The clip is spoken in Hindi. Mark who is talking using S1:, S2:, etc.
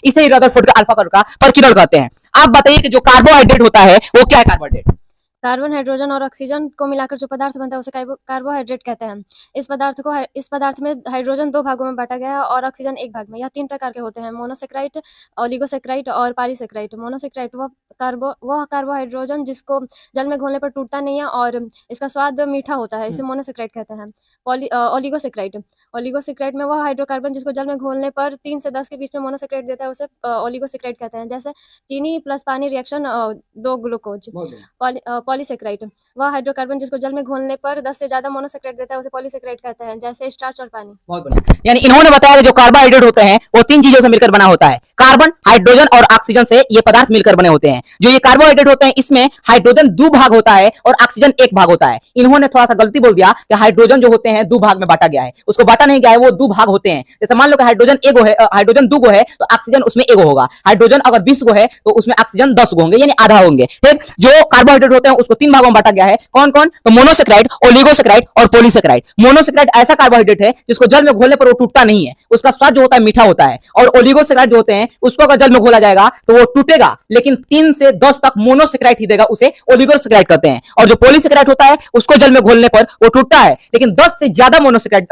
S1: इसे ही रदरफोर्ड का अल्फा कर्व का प्रकीर्णन कहते हैं। आप बताइए कि जो कार्बोहाइड्रेट होता है वो क्या है? कार्बोहाइड्रेट
S2: कार्बन, हाइड्रोजन और ऑक्सीजन को मिलाकर जो पदार्थ बनता है उसे कार्बोहाइड्रेट कहते हैं। इस पदार्थ में हाइड्रोजन 2 भागों में बांटा गया है और ऑक्सीजन 1 भाग में। यह 3 प्रकार के होते हैं: मोनोसेक्राइड, ओलिगोसेक्राइड और पॉलीसेक्राइड। मोनोसेक्राइड वह कार्बोहाइड्रोजन जिसको जल में घोलने पर टूटता नहीं है और इसका स्वाद मीठा होता है, इसे मोनोसेक्राइड कहते हैं। ओलिगोसेक्राइड में वह हाइड्रोकार्बन जिसको जल में घोलने पर 3 से 10 के बीच में मोनोसेक्राइड देता है, उसे ओलिगोसेक्राइड कहते हैं। जैसे चीनी प्लस पानी रिएक्शन 2 ग्लूकोज। पॉलीसेक्राइड वह हाइड्रोकार्बन जिसको जल में घोलने पर 10 से ज्यादा मोनोसेक्राइड देता है, उसे पॉलीसेक्राइड कहते हैं। जैसे स्टार्च और पानी।
S1: बहुत बढ़िया। यानी इन्होंने बताया कि जो कार्बोहाइड्रेट होते हैं वो 3 चीजों से मिलकर बना होता है। कार्बन, हाइड्रोजन और ऑक्सीजन से ये पदार्थ मिलकर बने होते हैं। जो ये कार्बोहाइड्रेट होते हैं इसमें हाइड्रोजन 2 भाग होता है और ऑक्सीजन 1 भाग होता है। इन्होंने थोड़ा सा गलती बोल दिया कि हाइड्रोजन जो होते हैं 2 भाग में बांटा गया है, उसको बांटा नहीं गया है, वो 2 भाग होते हैं। जैसे मान लो कि हाइड्रोजन 2 गो है तो ऑक्सीजन उसमें 1 होगा। हाइड्रोजन अगर 20 गो है तो उसमें ऑक्सीजन 10 गो होंगे, यानी आधा होंगे। ठीक, जो कार्बोहाइड्रेट होते हैं उसको 3 भागों में बांटा गया है। कौन कौन? तो मोनोसेक्राइड, ओलिगोसेक्राइड और पॉलीसेक्राइड। मोनोसेक्राइड ऐसा कार्बोहाइड्रेट है जिसको जल में घोलने पर वो टूटता नहीं है, उसका स्वाद जो होता है मीठा होता है। और ओलिगोसेक्राइड जो होते हैं उसको अगर जल में घोला जाएगा तो वो टूटेगा, लेकिन 3 से 10 तक मोनोसेक्राइड ही देगा, उसे ओलिगोसेक्राइड कहते हैं। और जो पॉलीसेक्राइड होता है उसको जल में घोलने पर वो टूटता है, लेकिन 10 से ज्यादा मोनोसेक्राइड